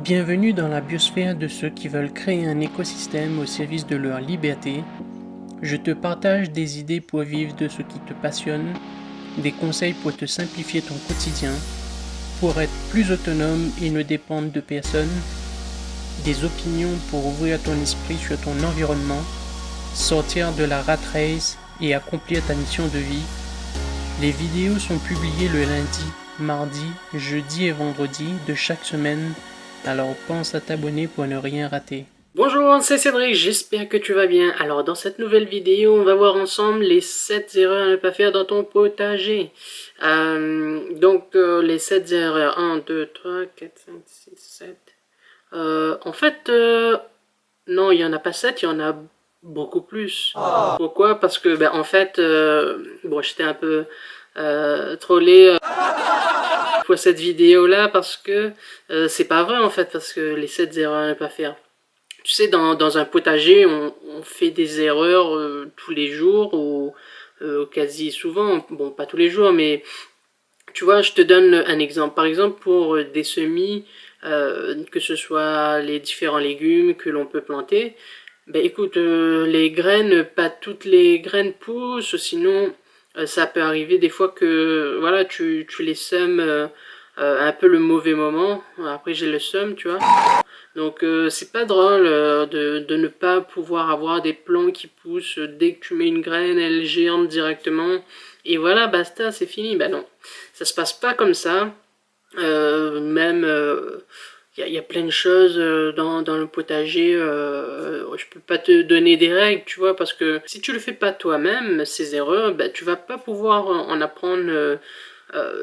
Bienvenue dans la biosphère de ceux qui veulent créer un écosystème au service de leur liberté. Je te partage des idées pour vivre de ce qui te passionne, des conseils pour te simplifier ton quotidien, pour être plus autonome et ne dépendre de personne, des opinions pour ouvrir ton esprit sur ton environnement, sortir de la rat race et accomplir ta mission de vie. Les vidéos sont publiées le lundi, mardi, jeudi et vendredi de chaque semaine, alors pense à t'abonner pour ne rien rater. Bonjour, c'est Cédric, j'espère que tu vas bien. Alors dans cette nouvelle vidéo, on va voir ensemble les 7 erreurs à ne pas faire dans ton potager. Les 7 erreurs, 1, 2, 3, 4, 5, 6, 7. En fait, non, il n'y en a pas 7, il y en a beaucoup plus. Pourquoi? Parce que, en fait, bon, j'étais un peu trollé pour cette vidéo là parce que c'est pas vrai en fait, parce que les 7 erreurs à ne pas faire. Tu sais, dans un potager, on fait des erreurs tous les jours ou quasi souvent. Bon, pas tous les jours, mais tu vois, je te donne un exemple. Par exemple, pour des semis, que ce soit les différents légumes que l'on peut planter, ben écoute, les graines, pas toutes les graines poussent, sinon ça peut arriver des fois que voilà, tu les sèmes un peu le mauvais moment. Après j'ai le seum, tu vois. Donc c'est pas drôle de ne pas pouvoir avoir des plants qui poussent dès que tu mets une graine, elle germe directement. Et voilà, basta, c'est fini. Ben non, ça se passe pas comme ça. Même y a plein de choses dans le potager. Je peux pas te donner des règles, tu vois, parce que si tu le fais pas toi-même, ces erreurs, ben, tu vas pas pouvoir en apprendre.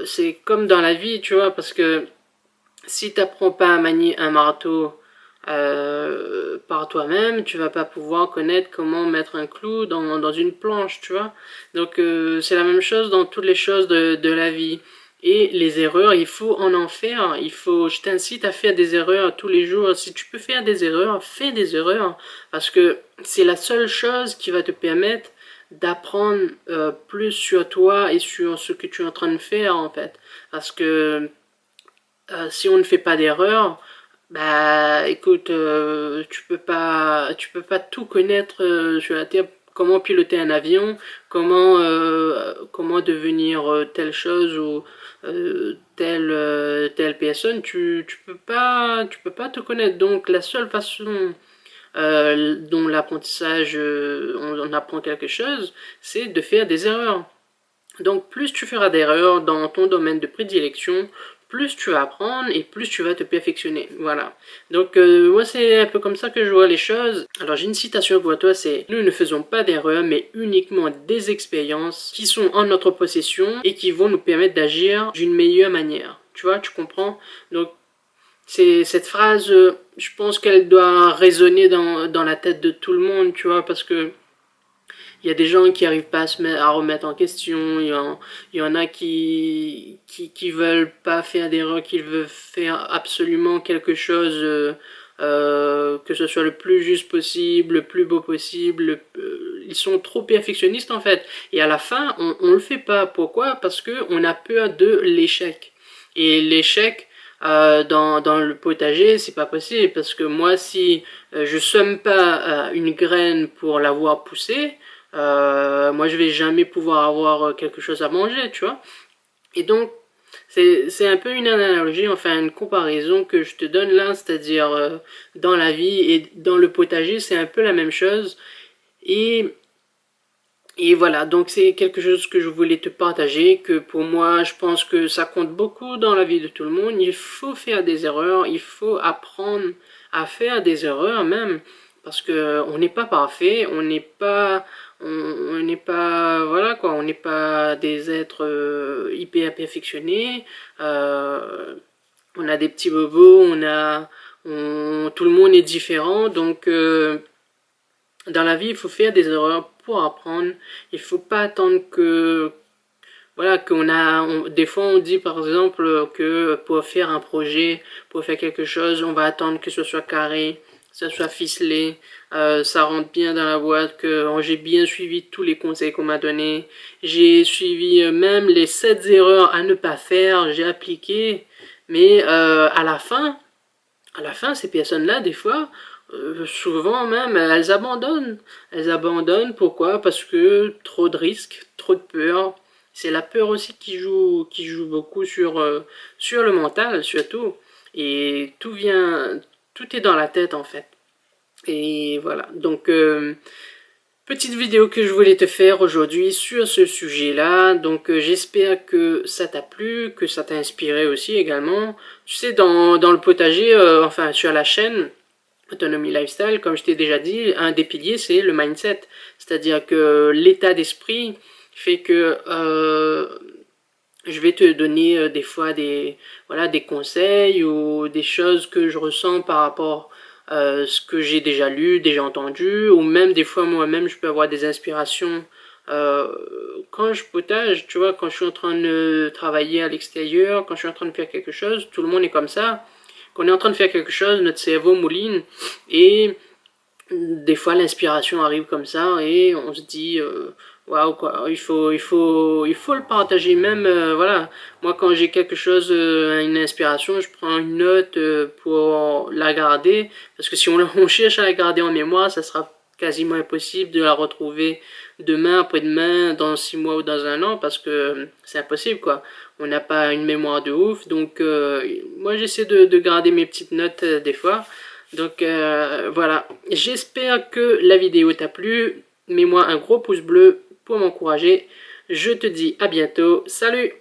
C'est comme dans la vie, tu vois, parce que si tu n'apprends pas à manier un marteau par toi-même, tu vas pas pouvoir connaître comment mettre un clou dans une planche, tu vois. Donc c'est la même chose dans toutes les choses de la vie. Et les erreurs, il faut en faire. Je t'incite à faire des erreurs tous les jours. Si tu peux faire des erreurs, fais des erreurs. Parce que c'est la seule chose qui va te permettre d'apprendre plus sur toi et sur ce que tu es en train de faire, en fait. Parce que si on ne fait pas d'erreur, bah écoute, tu peux pas tout connaître sur la Terre. Comment piloter un avion, comment devenir telle chose ou telle personne, tu peux pas te connaître. Donc la seule façon dont l'apprentissage, on apprend quelque chose, c'est de faire des erreurs. Donc plus tu feras d'erreurs dans ton domaine de prédilection, plus tu vas apprendre et plus tu vas te perfectionner. Voilà. Donc moi c'est un peu comme ça que je vois les choses. Alors j'ai une citation pour toi, c'est: nous ne faisons pas d'erreurs mais uniquement des expériences qui sont en notre possession et qui vont nous permettre d'agir d'une meilleure manière. Tu vois, tu comprends? Donc c'est cette phrase, je pense qu'elle doit résonner dans la tête de tout le monde, tu vois, parce que il y a des gens qui n'arrivent pas à remettre en question, il y en a qui veulent pas faire d'erreur, qui veulent faire absolument quelque chose, que ce soit le plus juste possible, le plus beau possible. Ils sont trop perfectionnistes en fait. Et à la fin, on le fait pas. Pourquoi? Parce que on a peur de l'échec. Et l'échec, dans le potager, c'est pas possible. Parce que moi, si je sème pas une graine pour l'avoir poussée, moi je vais jamais pouvoir avoir quelque chose à manger, tu vois. Et donc c'est un peu une analogie, enfin une comparaison que je te donne là, c'est-à-dire dans la vie et dans le potager, c'est un peu la même chose. Et et voilà, donc c'est quelque chose que je voulais te partager, que pour moi, je pense que ça compte beaucoup dans la vie de tout le monde. Il faut faire des erreurs, il faut apprendre à faire des erreurs même, parce que on n'est pas parfait, on n'est pas, voilà quoi, on n'est pas des êtres hyper perfectionnés. On a des petits bobos, tout le monde est différent, donc dans la vie, il faut faire des erreurs pour apprendre. Il faut pas attendre que, voilà, des fois on dit par exemple que pour faire un projet, pour faire quelque chose, on va attendre que ce soit carré, que ce soit ficelé, ça rentre bien dans la boîte, que j'ai bien suivi tous les conseils qu'on m'a donnés. J'ai suivi même les 7 erreurs à ne pas faire, j'ai appliqué, mais à la fin, à la fin, ces personnes-là, des fois, souvent même, elles abandonnent. Elles abandonnent, pourquoi? Parce que trop de risques, trop de peur. C'est la peur aussi qui joue beaucoup sur le mental, surtout. Et tout est dans la tête, en fait. Et voilà. Donc, petite vidéo que je voulais te faire aujourd'hui sur ce sujet-là. Donc j'espère que ça t'a plu, que ça t'a inspiré aussi également. Tu sais, dans le potager, enfin sur la chaîne Autonomie Lifestyle, comme je t'ai déjà dit, un des piliers c'est le mindset. C'est-à-dire que l'état d'esprit fait que je vais te donner des fois voilà, des conseils ou des choses que je ressens par rapport à ce que j'ai déjà lu, déjà entendu, ou même des fois moi-même je peux avoir des inspirations euh, quand je potage, tu vois, quand je suis en train de travailler à l'extérieur, quand je suis en train de faire quelque chose, tout le monde est comme ça. Quand on est en train de faire quelque chose, notre cerveau mouline et des fois l'inspiration arrive comme ça et on se dit waouh quoi, il faut le partager même voilà, moi quand j'ai quelque chose une inspiration, je prends une note pour la garder parce que si on cherche à la garder en mémoire, ça sera quasiment impossible de la retrouver demain, après-demain, dans 6 mois ou dans un an parce que c'est impossible quoi. On n'a pas une mémoire de ouf donc moi j'essaie de garder mes petites notes des fois donc voilà, j'espère que la vidéo t'a plu. Mets-moi un gros pouce bleu pour m'encourager. Je te dis à bientôt. Salut!